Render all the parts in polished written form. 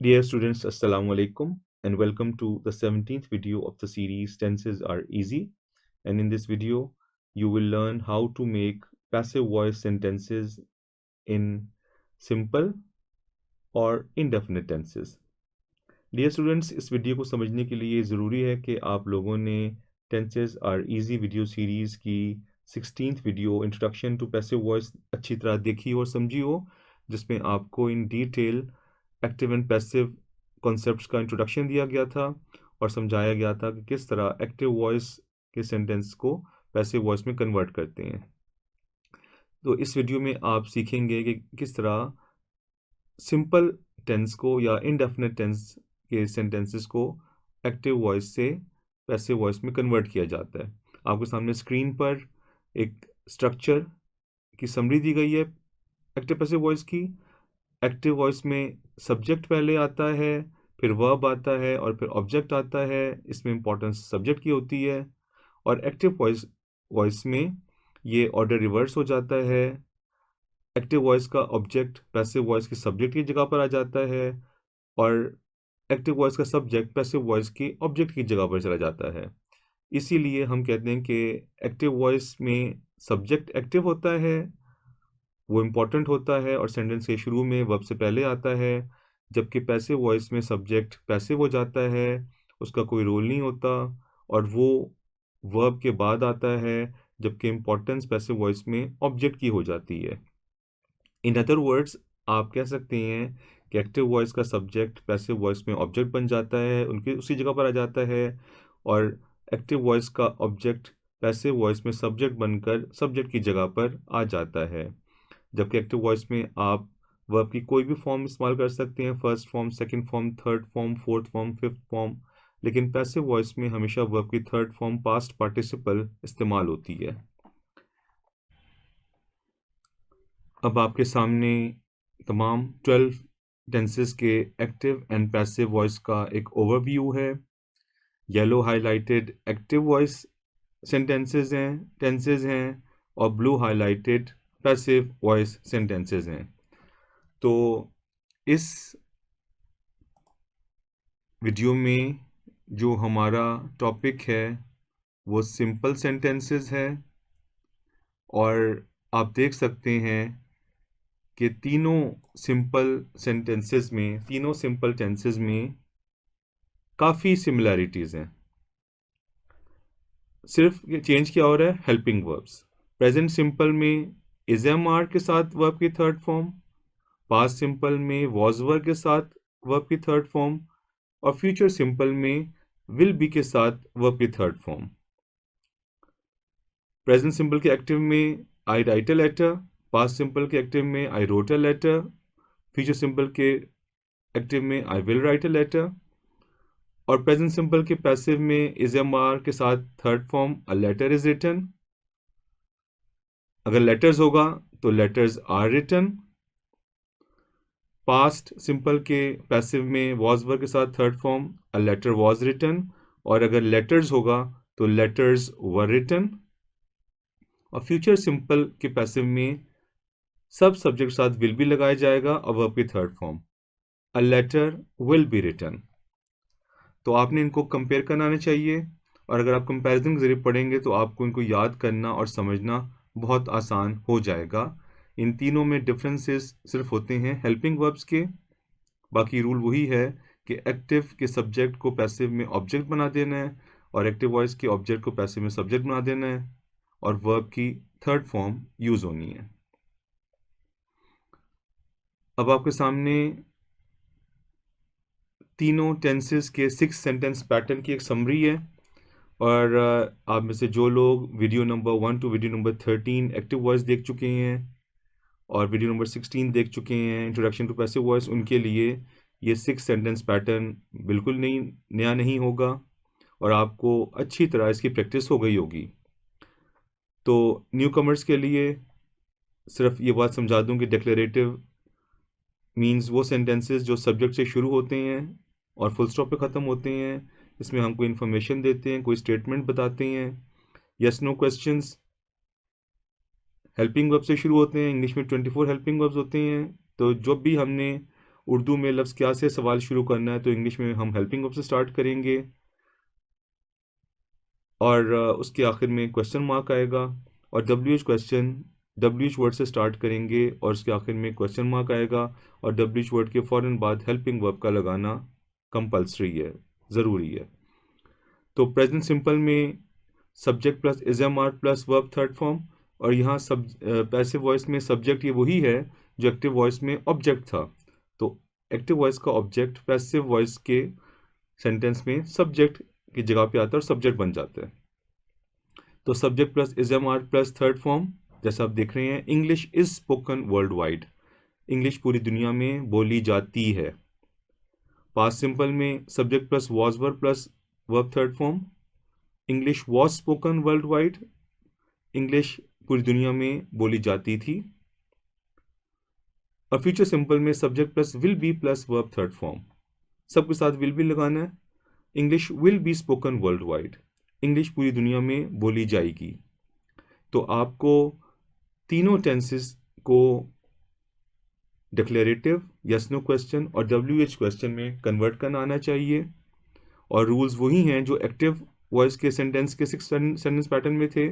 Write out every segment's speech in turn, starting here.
Dear students, Assalamu alaikum and welcome to the 17th video of the series Tenses Are Easy. And in this video, you will learn how to make passive voice sentences in simple or indefinite tenses. Dear students, इस video को समझने के लिए ज़रूरी है कि आप लोगों ने Tenses Are Easy video series की 16th video introduction to passive voice अच्छी तरह देखी और समझी हो, जिसमें आपको in detail active and passive concepts का इंट्रोडक्शन दिया गया था और समझाया गया था कि किस तरह एक्टिव वॉइस के सेंटेंस को पैसिव वॉइस में कन्वर्ट करते हैं। तो इस वीडियो में आप सीखेंगे कि किस तरह सिंपल टेंस को या इनडेफिनिट टेंस के सेंटेंसेस को एक्टिव वॉइस से पैसिव वॉइस में कन्वर्ट किया जाता है। आपके सामने स्क्रीन पर एक स्ट्रक्चर की समरी दी गई है एक्टिव पैसिव वॉइस की। एक्टिव वॉइस में सब्जेक्ट पहले आता है, फिर वर्ब आता है और फिर ऑब्जेक्ट आता है। इसमें इंपॉर्टेंस सब्जेक्ट की होती है। और एक्टिव वॉइस में ये ऑर्डर रिवर्स हो जाता है। एक्टिव वॉइस का ऑब्जेक्ट पैसिव वॉइस की सब्जेक्ट की जगह पर आ जाता है और एक्टिव वॉइस का सब्जेक्ट पैसिव वॉइस की ऑब्जेक्ट की जगह पर चला जाता है। इसीलिए हम कहते हैं कि एक्टिव वॉइस में सब्जेक्ट एक्टिव होता है, वो इम्पॉर्टेंट होता है और सेंटेंस के शुरू में वर्ब से पहले आता है, जबकि पैसिव वॉइस में सब्जेक्ट पैसिव हो जाता है, उसका कोई रोल नहीं होता और वो वर्ब के बाद आता है, जबकि इम्पॉर्टेंस पैसिव वॉइस में ऑब्जेक्ट की हो जाती है। इन अदर वर्ड्स, आप कह सकते हैं कि एक्टिव वॉइस का सब्जेक्ट पैसिव वॉइस में ऑब्जेक्ट बन जाता है, उनकी उसी जगह पर आ जाता है, और एक्टिव वॉइस का ऑब्जेक्ट पैसिव वॉइस में सब्जेक्ट बनकर सब्जेक्ट की जगह पर आ जाता है। जबकि एक्टिव वॉइस में आप वर्ब की कोई भी फॉर्म इस्तेमाल कर सकते हैं, first form, second form, third form, fourth form, fifth form, लेकिन पैसिव वॉइस में हमेशा वर्ब की थर्ड फॉर्म पास्ट पार्टिसिपल इस्तेमाल होती है। अब आपके सामने तमाम 12 टेंसेस के एक्टिव एंड पैसिव वॉइस का एक ओवरव्यू है। Yellow highlighted active voice tenses हैं और blue highlighted passive voice sentences हैं। तो इस वीडियो में जो हमारा टॉपिक है वो सिंपल सेंटेंसेस है और आप देख सकते हैं कि तीनों सिंपल टेंसेस में काफ़ी सिमिलैरिटीज़ हैं। सिर्फ ये चेंज क्या हो रहा है, हेल्पिंग वर्ब्स। प्रेजेंट सिंपल में इज एम आर के साथ वर्ब की थर्ड फॉर्म, पास्ट सिंपल में वॉज वर के साथ वर्ब की थर्ड फॉर्म और फ्यूचर सिंपल में विल बी के साथ वर्ब की थर्ड फॉर्म। प्रेजेंट सिंपल के एक्टिव में I write a letter, past simple के एक्टिव में I wrote a letter, future simple के एक्टिव में I will write a letter और प्रेजेंट सिंपल के पैसिव में इज एम आर के साथ third form a letter is written. अगर लेटर्स होगा तो letters are written. Past simple के पैसिव में वॉज वर के साथ third form a letter was written और अगर लेटर्स होगा तो लेटर्स वर रिटन। और फ्यूचर सिंपल के पैसिव में सब सब्जेक्ट साथ विल भी लगाया जाएगा और वर्ब की third form a letter will be written. तो आपने इनको कंपेयर करना आना चाहिए और अगर आप कंपैरिजन के जरिए पढ़ेंगे तो आपको इनको याद करना और समझना बहुत आसान हो जाएगा। इन तीनों में डिफरेंसेस सिर्फ होते हैं हेल्पिंग वर्ब्स के। बाकी रूल वही है कि एक्टिव के सब्जेक्ट को पैसिव में ऑब्जेक्ट बना देना है और एक्टिव वॉइस के ऑब्जेक्ट को पैसिव में सब्जेक्ट बना देना है और वर्ब की थर्ड फॉर्म यूज होनी है। अब आपके सामने तीनों टेंसेस के 6 सेंटेंस पैटर्न की एक समरी है और आप में से जो लोग video number 1 to video number 13 active voice देख चुके हैं और वीडियो नंबर 16 देख चुके हैं इंट्रोडक्शन टू पैसिव वॉइस, उनके लिए ये 6 सेंटेंस पैटर्न बिल्कुल नया नहीं होगा और आपको अच्छी तरह इसकी प्रैक्टिस हो गई होगी। तो न्यू कमर्स के लिए सिर्फ ये बात समझा दूं कि डिक्लेरेटिव मीन्स वो सेंटेंसेस जो सब्जेक्ट से शुरू होते हैं और फुल स्टॉप पे ख़त्म होते हैं। इसमें हम कोई इन्फॉर्मेशन देते हैं, कोई स्टेटमेंट बताते हैं। Yes no questions helping verb से शुरू होते हैं। इंग्लिश में 24 हेल्पिंग वर्ब्स होते हैं। तो जब भी हमने उर्दू में लफ्ज़ क्या से सवाल शुरू करना है तो इंग्लिश में हम हेल्पिंग वर्ब से स्टार्ट करेंगे, और उसके आखिर में क्वेश्चन मार्क आएगा, और WH वर्ड से स्टार्ट करेंगे और उसके आखिर में क्वेश्चन मार्क आएगा, और WH वर्ड के फ़ौरन बाद हेल्पिंग वर्ब का लगाना कंपल्सरी है, ज़रूरी है। तो प्रेजेंट सिंपल में subject plus is am are plus verb third form, और यहाँ पैसिव वॉइस में सब्जेक्ट ये वही है जो एक्टिव वॉइस में ऑब्जेक्ट था। तो एक्टिव वॉइस का ऑब्जेक्ट पैसिव वॉइस के सेंटेंस में सब्जेक्ट की जगह पे आता है और सब्जेक्ट बन जाता है। तो subject plus is am are plus third form, जैसा आप देख रहे हैं, English is spoken worldwide, English पूरी दुनिया में बोली जाती है। पास्ट सिंपल में subject plus was verb plus verb third form, English was spoken worldwide, English पूरी दुनिया में बोली जाती थी। और फ्यूचर सिंपल में subject plus will be plus verb third form, सबके साथ विल बी लगाना है, English will be spoken worldwide, English पूरी दुनिया में बोली जाएगी। तो आपको तीनों टेंसेस को डिक्लेरेटिव, यस नो क्वेश्चन और WH क्वेश्चन में कन्वर्ट करना आना चाहिए, और रूल्स वही हैं जो एक्टिव वॉइस के सेंटेंस के 6 सेंटेंस पैटर्न में थे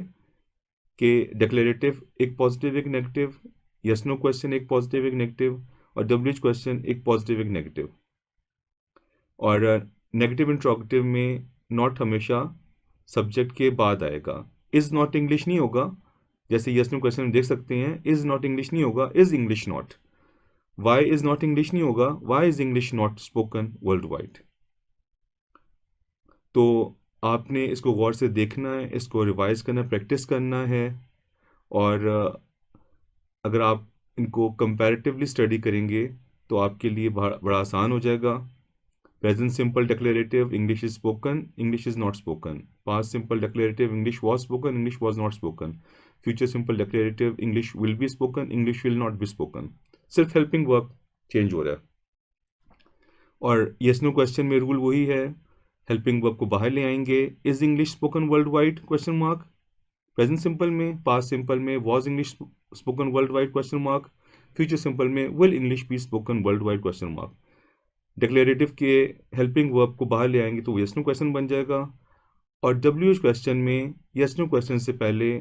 कि डिक्लेरेटिव एक पॉजिटिव एक नेगेटिव, यस नो क्वेश्चन एक पॉजिटिव एक नेगेटिव, और WH क्वेश्चन एक पॉजिटिव एक नेगेटिव। और नेगेटिव इंट्रोगेटिव में नॉट हमेशा सब्जेक्ट के बाद आएगा, इज नॉट इंग्लिश नहीं होगा, जैसे यस नो क्वेश्चन में देख सकते हैं, इज नॉट इंग्लिश नहीं होगा, is English not. Why is not English नहीं होगा, why is English not spoken worldwide. तो आपने इसको गौर से देखना है, इसको रिवाइज करना, प्रैक्टिस करना है, और अगर आप इनको कंपैरेटिवली स्टडी करेंगे तो आपके लिए बड़ा आसान हो जाएगा। Present simple declarative, English is spoken, English is not spoken. Past simple declarative, English was spoken, English was not spoken. Future simple declarative, English will be spoken, English will not be spoken. सिर्फ helping verb change हो रहा है। और yes no question में rule वही है, helping verb को बाहर ले आएंगे, is English spoken worldwide question mark. Present simple में, पास्ट सिंपल में was English spoken worldwide question mark. Future simple में will English be spoken worldwide question mark. Declarative के helping verb को बाहर ले आएंगे तो yes no question बन जाएगा, और WH क्वेश्चन में यस नो क्वेश्चन से पहले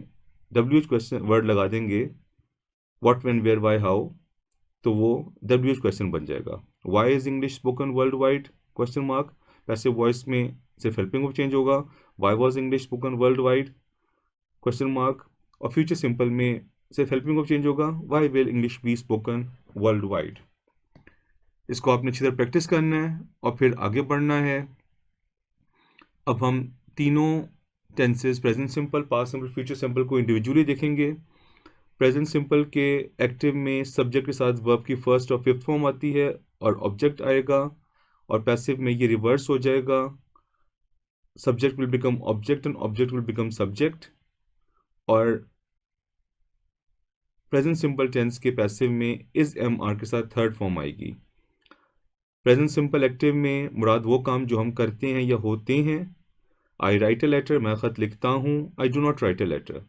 WH क्वेश्चन वर्ड लगा देंगे, what when where why how, तो वो WH क्वेश्चन बन जाएगा। Why is English spoken worldwide question mark, passive voice में सिर्फ हेल्पिंग वर्ब चेंज होगा, why was English spoken worldwide question mark. और फ्यूचर सिंपल में सिर्फ हेल्पिंग वर्ब चेंज होगा, why will English be spoken worldwide. इसको आपने अच्छी तरह प्रैक्टिस करना है और फिर आगे बढ़ना है। अब हम तीनों tenses, present simple, past simple, future simple को इंडिविजुअली देखेंगे। प्रेजेंट सिंपल के एक्टिव में सब्जेक्ट के साथ वर्ब की फर्स्ट और फिफ्थ फॉर्म आती है और ऑब्जेक्ट आएगा, और पैसिव में ये रिवर्स हो जाएगा, subject will become object and object will become subject. और प्रेजेंट सिंपल टेंस के पैसिव में इज MR के साथ थर्ड फॉर्म आएगी। प्रेजेंट सिंपल एक्टिव में मुराद वो काम जो हम करते हैं या होते हैं। आई राइट अ लेटर, मैं ख़त लिखता हूँ। I do not write a letter,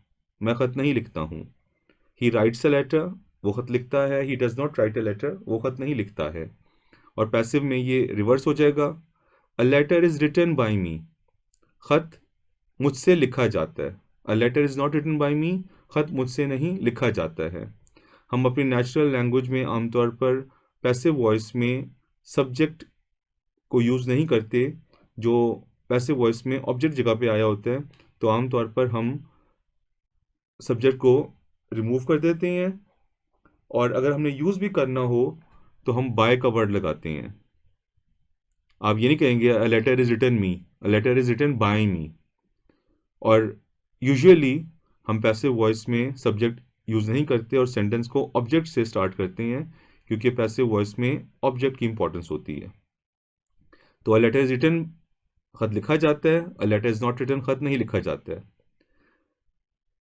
मैं ख़त नहीं लिखता हूँ। ही राइट्स अ लेटर, वो ख़त लिखता है। He does not write a letter, वो ख़त नहीं लिखता है। और पैसिव में ये रिवर्स हो जाएगा, a letter is written by me, ख़त मुझसे लिखा जाता है। A letter is not written by me, ख़त मुझसे नहीं लिखा जाता है। हम अपनी नेचुरल लैंग्वेज में आमतौर पर पैसिव वॉइस में सब्जेक्ट को यूज़ नहीं करते, जो पैसिव वॉइस में ऑब्जेक्ट जगह पे आया होता है, तो आमतौर पर हम सब्जेक्ट को रिमूव कर देते हैं, और अगर हमने यूज़ भी करना हो तो हम बाय का वर्ड लगाते हैं। आप ये नहीं कहेंगे a letter is written me, a letter is written by me. और यूजुअली हम पैसिव वॉइस में सब्जेक्ट यूज़ नहीं करते और सेंटेंस को ऑब्जेक्ट से स्टार्ट करते हैं, क्योंकि पैसिव वॉइस में ऑब्जेक्ट की इंपॉर्टेंस होती है। तो अ लेटर इज़ रिटन, ख़त लिखा जाता है। A letter is not written, ख़त नहीं लिखा जाता है।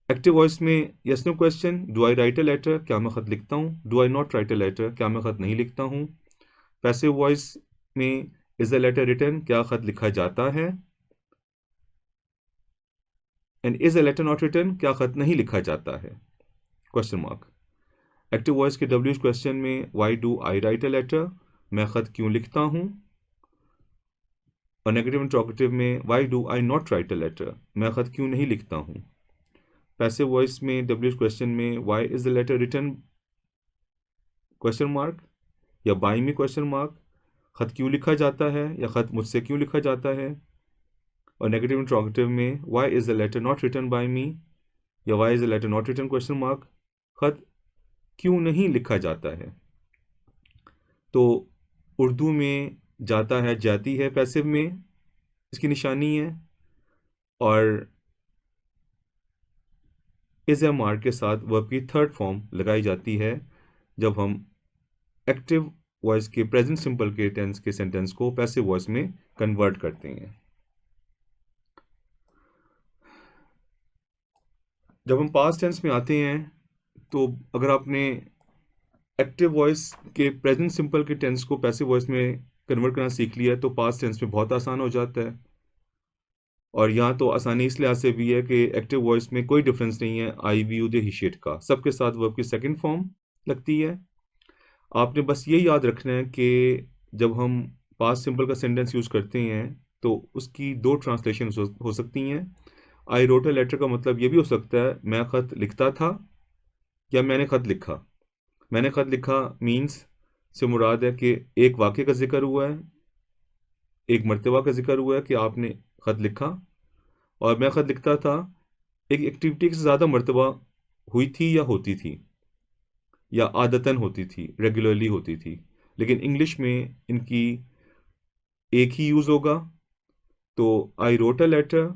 एक्टिव वॉइस में yes no question, do I write a letter, क्या मैं ख़त लिखता हूँ। Do I not write a letter, क्या मैं ख़त नहीं लिखता हूँ। पैसिव वॉइस में इज़ अ लेटर रिटन, क्या ख़त लिखा जाता है। And is a letter not written, क्या ख़त नहीं लिखा जाता है, क्वेश्चन मार्क। एक्टिव वॉइस के WH क्वेश्चन में why do I write a letter, मैं ख़त क्यों लिखता हूँ। और नेगेटिव इंट्रोगेटिव में why do I not write a letter, मैं ख़त क्यों नहीं लिखता हूँ। पैसिव वॉइस में डब्ल्यू क्वेश्चन में why is the letter written question mark या बाई में क्वेश्चन मार्क, ख़त क्यों लिखा जाता है या ख़त मुझसे क्यों लिखा जाता है। और नेगेटिव इंट्रोगेटिव में why is the letter not written by me या why is the letter not written question mark, ख़त क्यों नहीं लिखा जाता है। तो उर्दू में जाता है जाती है पैसिव में इसकी निशानी है, और इज एम आर के साथ वर्ब की थर्ड फॉर्म लगाई जाती है जब हम एक्टिव वॉइस के प्रेजेंट सिंपल के टेंस के सेंटेंस को पैसिव वॉइस में कन्वर्ट करते हैं। जब हम पास्ट टेंस में आते हैं तो अगर आपने एक्टिव वॉइस के प्रेजेंट सिंपल के टेंस को पैसिव वॉइस में कन्वर्ट करना सीख लिया है तो पास्ट टेंस में बहुत आसान हो जाता है। और यहाँ तो आसानी इस लिहाज से भी है कि एक्टिव वॉइस में कोई डिफरेंस नहीं है I we you they he she it का, सबके साथ वर्ब की सेकंड फॉर्म लगती है। आपने बस ये याद रखना है कि जब हम पास्ट सिंपल का सेंटेंस यूज़ करते हैं तो उसकी दो ट्रांसलेशन हो सकती हैं। आई रोट अ लेटर का मतलब ये भी हो सकता है मैं ख़त लिखता था या मैंने ख़त लिखा। मैंने ख़त लिखा मीन्स से मुराद है कि एक वाक़े का जिक्र हुआ है, एक मर्तबा का जिक्र हुआ है कि आपने ख़त लिखा। और मैं ख़त लिखता था एक एक्टिविटी से ज़्यादा मर्तबा हुई थी या होती थी या आदतन होती थी, रेगुलरली होती थी। लेकिन इंग्लिश में इनकी एक ही यूज़ होगा। तो आई रोट अ लेटर,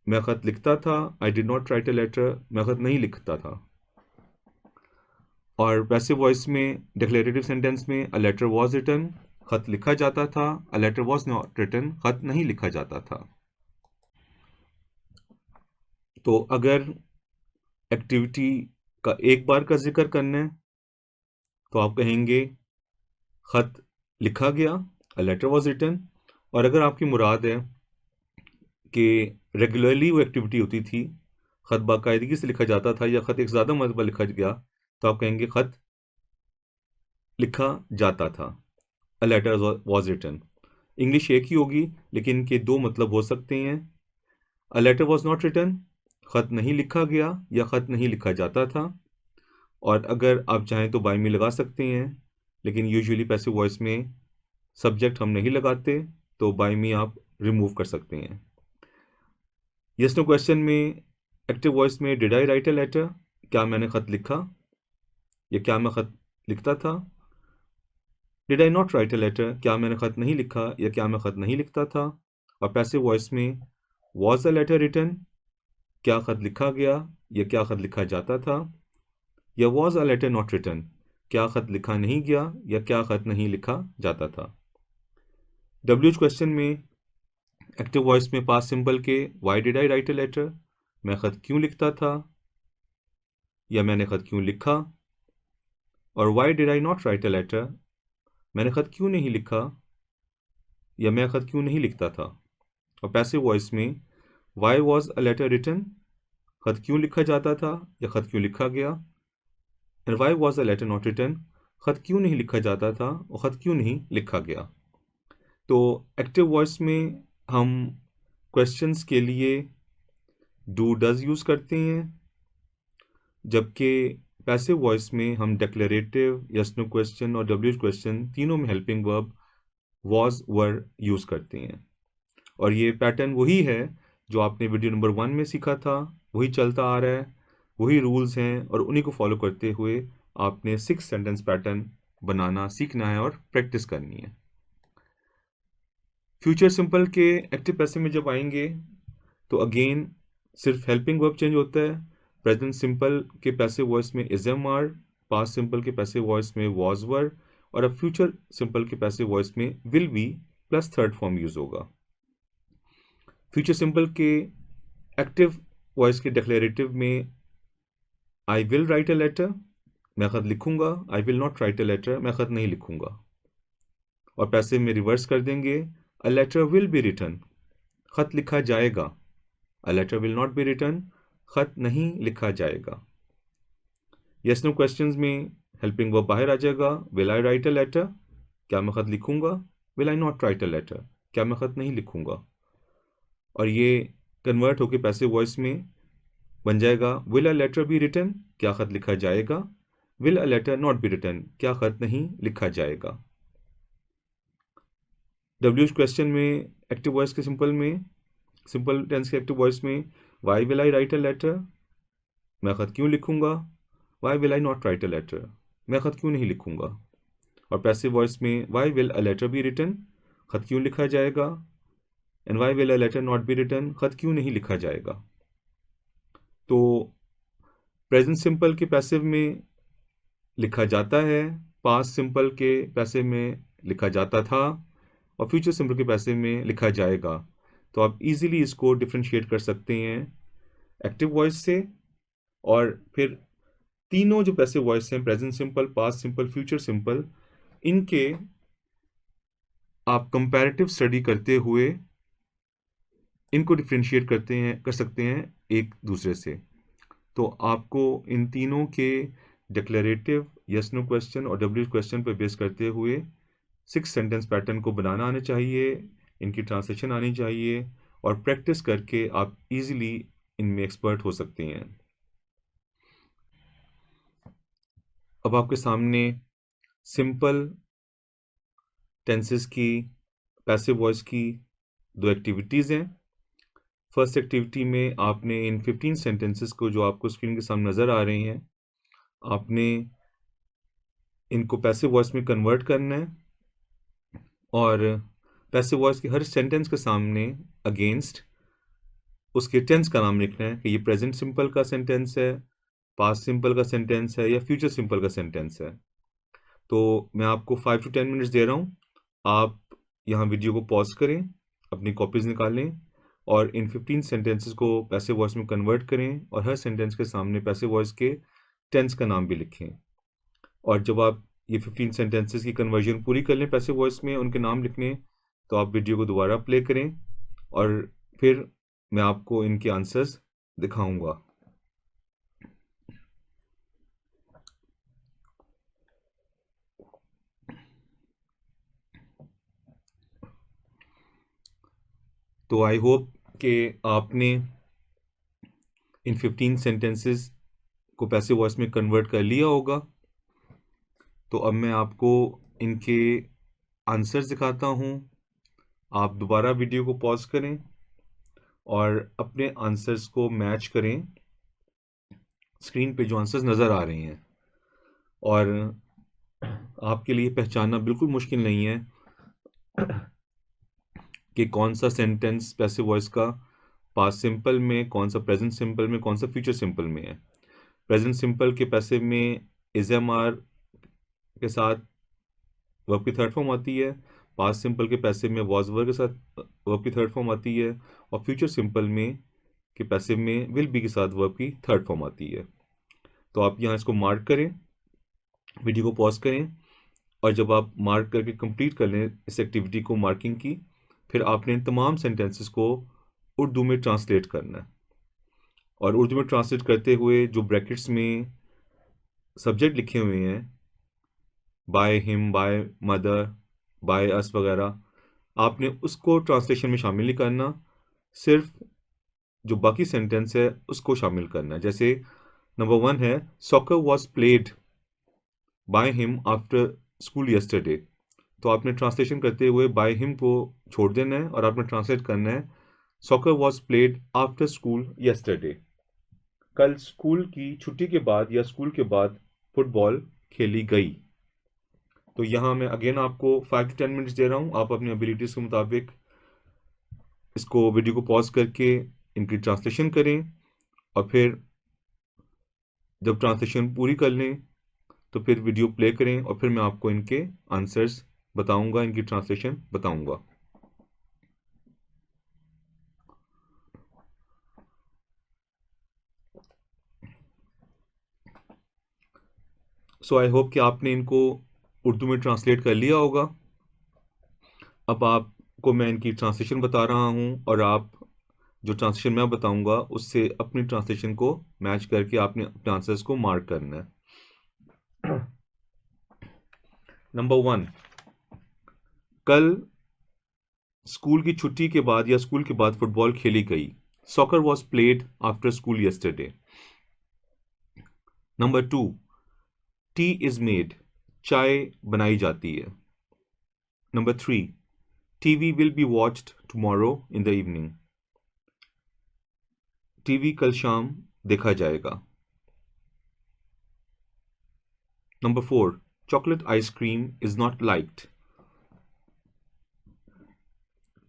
मैं ख़त लिखता था। I did not write a letter, मैं ख़त नहीं लिखता था। और पैसिव वॉइस में डिक्लेरेटिव सेंटेंस में अ लेटर वॉज रिटन, ख़त लिखा जाता था। A letter was not written, ख़त नहीं लिखा जाता था। तो अगर एक्टिविटी का एक बार का जिक्र करना है तो आप कहेंगे ख़त लिखा गया, अ लेटर वॉज रिटन। और अगर आपकी मुराद है कि रेगुलरली वो एक्टिविटी होती थी, ख़त बाकायदगी से लिखा जाता था या ख़त एक ज़्यादा मरतबा लिखा गया, तो आप कहेंगे ख़त लिखा जाता था, a letter was written. English एक ही होगी लेकिन इनके दो मतलब हो सकते हैं। A letter was not written, ख़त नहीं लिखा गया या ख़त नहीं लिखा जाता था। और अगर आप चाहें तो बाय में लगा सकते हैं, लेकिन यूजुअली पैसिव वॉइस में सब्जेक्ट हम नहीं लगाते, तो बाय में आप रिमूव कर सकते हैं। यस नो क्वेश्चन में एक्टिव वॉइस में did I write a letter, क्या मैंने ख़त लिखा या क्या मैं ख़त लिखता था। Did I not write a letter, क्या मैंने ख़त नहीं लिखा या क्या मैं ख़त नहीं लिखता था। और पैसिव वॉइस में वॉज अ लेटर रिटन, क्या ख़त लिखा गया या क्या ख़त लिखा जाता था। या was a letter not written, क्या ख़त लिखा नहीं गया या क्या ख़त नहीं लिखा जाता था। डब्ल्यू क्वेश्चन में एक्टिव वॉइस में पास्ट सिंपल के why did I write a letter, मैं ख़त क्यों लिखता था या मैंने ख़त क्यों लिखा। और why did I not write a letter, मैंने ख़त क्यों नहीं लिखा या मैं ख़त क्यों नहीं लिखता था। और पैसिव वॉइस में why was a letter written, ख़त क्यों लिखा जाता था या ख़त क्यों लिखा गया। And why was a letter not written, ख़त क्यों नहीं लिखा जाता था और ख़त क्यों नहीं लिखा गया। तो एक्टिव वॉइस में हम क्वेश्चंस के लिए डू डज यूज़ करते हैं, जबकि पैसिव वॉइस में हम डिक्लेरेटिव, यस नो क्वेश्चन और डब्ल्यू क्वेश्चन तीनों में helping verb was were use करते हैं। और ये पैटर्न वही है जो आपने वीडियो नंबर 1 में सीखा था, वही चलता आ रहा है, वही रूल्स हैं और उन्हीं को फॉलो करते हुए आपने 6 सेंटेंस पैटर्न बनाना सीखना है और प्रैक्टिस करनी है। फ्यूचर सिंपल के एक्टिव पैसिव में जब आएंगे तो अगेन सिर्फ हेल्पिंग वर्ब चेंज होता है। प्रेजेंट सिंपल के पैसिव वॉइस में is am are, past simple के पैसिव वॉइस में वॉज वर, और अब फ्यूचर सिंपल के पैसिव वॉइस में will be plus third form use होगा। फ्यूचर सिंपल के एक्टिव वॉइस के डिक्लेरेटिव में I will write a letter, मैं ख़त लिखूंगा। I will not write a letter, मैं ख़त नहीं लिखूंगा। और पैसिव में रिवर्स कर देंगे, a letter will be written, ख़त लिखा जाएगा। A letter will not be written, ख़त नहीं लिखा जाएगा। यस नो क्वेश्चंस में हेल्पिंग वर्ब बाहर आ जाएगा, will I write a letter, क्या मैं ख़त लिखूंगा? Will I not write a letter? क्या मैं ख़त नहीं लिखूंगा? और ये कन्वर्ट होकर पैसिव वॉइस में बन जाएगा will a letter be written? क्या ख़त लिखा जाएगा? Will a letter not be written? क्या ख़त नहीं लिखा जाएगा? डब्ल्यू क्वेश्चन में एक्टिव वॉइस के सिंपल टेंस के एक्टिव वॉइस में why will I write a letter? मैं ख़त क्यों लिखूंगा? Why will I not write a letter? मैं ख़त क्यों नहीं लिखूंगा? और पैसिव वॉइस में why will a letter be written? ख़त क्यों लिखा जाएगा? And why will a letter not be written? ख़त क्यों नहीं लिखा जाएगा? तो प्रेजेंट सिंपल के पैसिव में लिखा जाता है, पास्ट सिंपल के पैसिव में लिखा जाता था, और फ्यूचर सिंपल के पैसिव में लिखा जाएगा। तो आप इजीली इसको डिफरेंशिएट कर सकते हैं एक्टिव वॉइस से। और फिर तीनों जो पैसिव वॉइस हैं, present simple, past simple, future simple, इनके आप कंपैरेटिव स्टडी करते हुए इनको डिफरेंशिएट कर सकते हैं एक दूसरे से। तो आपको इन तीनों के डिक्लेरेटिव, यस नो क्वेश्चन और डब्ल्यू क्वेश्चन पर बेस करते हुए 6 सेंटेंस पैटर्न को बनाना आना चाहिए, इनकी ट्रांसलेशन आनी चाहिए, और प्रैक्टिस करके आप इजीली इनमें एक्सपर्ट हो सकते हैं। अब आपके सामने सिंपल टेंसेस की, पैसिव वॉइस की 2 एक्टिविटीज़ हैं। फर्स्ट एक्टिविटी में आपने इन 15 सेंटेंसेस को, जो आपको स्क्रीन के सामने नज़र आ रहे हैं, आपने इनको पैसिव वॉइस में कन्वर्ट करना है, और पैसिव वॉइस के हर सेंटेंस के सामने अगेंस्ट उसके टेंस का नाम लिखना है कि ये प्रेजेंट सिंपल का सेंटेंस है, पास्ट सिंपल का सेंटेंस है, या फ्यूचर सिंपल का सेंटेंस है। तो मैं आपको 5 to 10 मिनट्स दे रहा हूँ। आप यहाँ वीडियो को पॉज करें, अपनी कॉपीज़ निकालें, और इन 15 सेंटेंसेस को पैसिव वॉइस में कन्वर्ट करें, और हर सेंटेंस के सामने पैसिव वॉइस के टेंस का नाम भी लिखें। और जब आप ये 15 सेंटेंसेस की कन्वर्जन पूरी कर लें पैसिव वॉइस में उनके नाम लिखने, तो आप वीडियो को दोबारा प्ले करें, और फिर मैं आपको इनके आंसर्स दिखाऊंगा। तो आई होप कि आपने इन 15 सेंटेंसेस को पैसिव वॉइस में कन्वर्ट कर लिया होगा। तो अब मैं आपको इनके आंसर्स दिखाता हूँ। आप दोबारा वीडियो को पॉज करें और अपने आंसर्स को मैच करें स्क्रीन पे जो आंसर्स नज़र आ रहे हैं। और आपके लिए पहचानना बिल्कुल मुश्किल नहीं है कि कौन सा सेंटेंस पैसिव वॉइस का पास्ट सिंपल में, कौन सा प्रेजेंट सिंपल में, कौन सा फ्यूचर सिंपल में है। प्रेजेंट सिंपल के पैसिव में इज एम आर के साथ वर्ब की थर्ड फॉर्म आती है, पास्ट सिंपल के पैसिव में वॉज वर्ब के साथ वर्ब की थर्ड फॉर्म आती है, और फ्यूचर सिंपल में के पैसिव में विल बी के साथ वर्ब की थर्ड फॉर्म आती है। तो आप यहाँ इसको मार्क करें, वीडियो को पॉज करें, और जब आप मार्क करके कंप्लीट कर लें इस एक्टिविटी को, मार्किंग की, फिर आपने इन तमाम सेंटेंसेस को उर्दू में ट्रांसलेट करना है। और उर्दू में ट्रांसलेट करते हुए जो ब्रैकेट्स में सब्जेक्ट लिखे हुए हैं, by him, by mother, by us वगैरह, आपने उसको ट्रांसलेशन में शामिल नहीं करना, सिर्फ जो बाकी सेंटेंस है उसको शामिल करना है। जैसे नंबर 1 है soccer was played by him after school yesterday. तो आपने ट्रांसलेशन करते हुए बाय हिम को छोड़ देना है, और आपने ट्रांसलेट करना है soccer was played after school yesterday. कल स्कूल की छुट्टी के बाद या स्कूल के बाद फुटबॉल खेली गई। तो यहाँ मैं अगेन आपको 5 to 10 मिनट्स दे रहा हूँ। आप अपनी एबिलिटीज के मुताबिक इसको वीडियो को पॉज करके इनकी ट्रांसलेशन करें, और फिर जब ट्रांसलेशन पूरी कर लें तो फिर वीडियो प्ले करें, और फिर मैं आपको इनके आंसर्स बताऊंगा, इनकी ट्रांसलेशन बताऊंगा। सो आई होप कि आपने इनको उर्दू में ट्रांसलेट कर लिया होगा। अब आपको मैं इनकी ट्रांसलेशन बता रहा हूँ, और आप जो ट्रांसलेशन मैं बताऊंगा उससे अपनी ट्रांसलेशन को मैच करके आपने अपने आंसर्स को मार्क करना है। नंबर 1, कल स्कूल की छुट्टी के बाद या स्कूल के बाद फुटबॉल खेली गई। Soccer was played after school yesterday. Number 2, T is made, चाय बनाई जाती है। Number 3, TV will be watched tomorrow in the evening, TV कल शाम देखा जाएगा। Number 4, chocolate ice cream is not liked,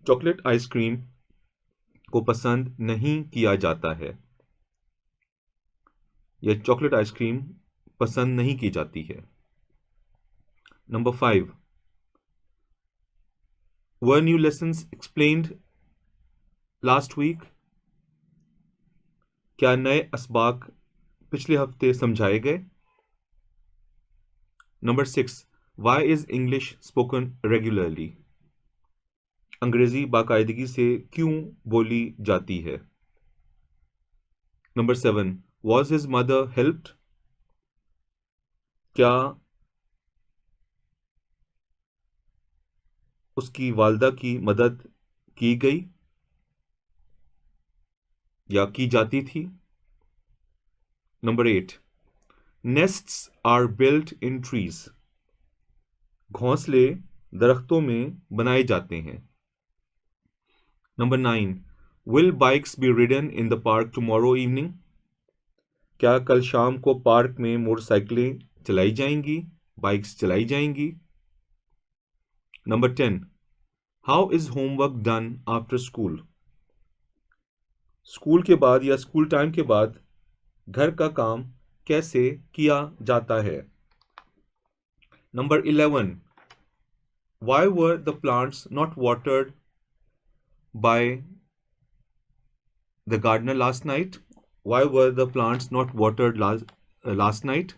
chocolate ice cream को पसंद नहीं किया जाता है या चॉकलेट आइसक्रीम पसंद नहीं की जाती है। Number 5, were new lessons explained last week, क्या नए असबाक पिछले हफ्ते समझाए गए। Number 6, why is English spoken regularly, अंग्रेजी बाकायदगी से क्यों बोली जाती है। Number 7, was his mother helped, क्या उसकी वालदा की मदद की गई या की जाती थी। Number 8, nests are built in trees, घोंसले दरख्तों में बनाए जाते हैं। Number 9, will bikes be ridden in the park tomorrow evening, क्या कल शाम को पार्क में मोटरसाइकिलें चलाई जाएंगी, बाइक्स चलाई जाएंगी। Number 10, how is homework done after school, school के बाद या स्कूल टाइम के बाद घर का काम कैसे किया जाता है। Number 11, why were the plants not watered by the gardener last night, why were the plants not watered last night,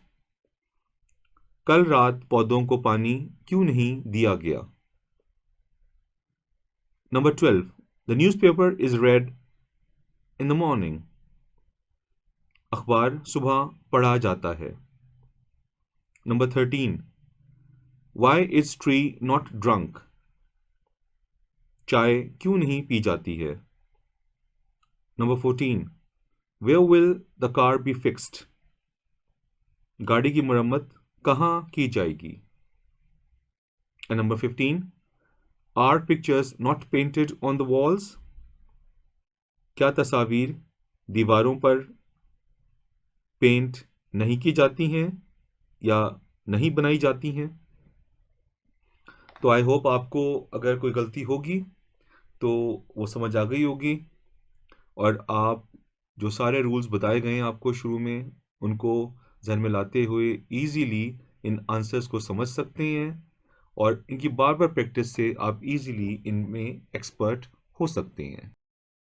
कल रात पौधों को पानी क्यों नहीं दिया गया। Number 12, the newspaper is read in the morning, अखबार सुबह पढ़ा जाता है। Number 13, why is tea not drunk, चाय क्यों नहीं पी जाती है। Number 14, where will the car be fixed, गाड़ी की मरम्मत कहाँ की जाएगी। And number 15, are pictures not painted on the walls, क्या तस्वीर दीवारों पर पेंट नहीं की जाती हैं या नहीं बनाई जाती हैं। तो आई होप आपको अगर कोई गलती होगी तो वो समझ आ गई होगी और आप जो सारे रूल्स बताए गए हैं आपको शुरू में उनको ध्यान में लाते हुए इजीली इन आंसर्स को समझ सकते हैं और इनकी बार बार प्रैक्टिस से आप इजीली इनमें एक्सपर्ट हो सकते हैं।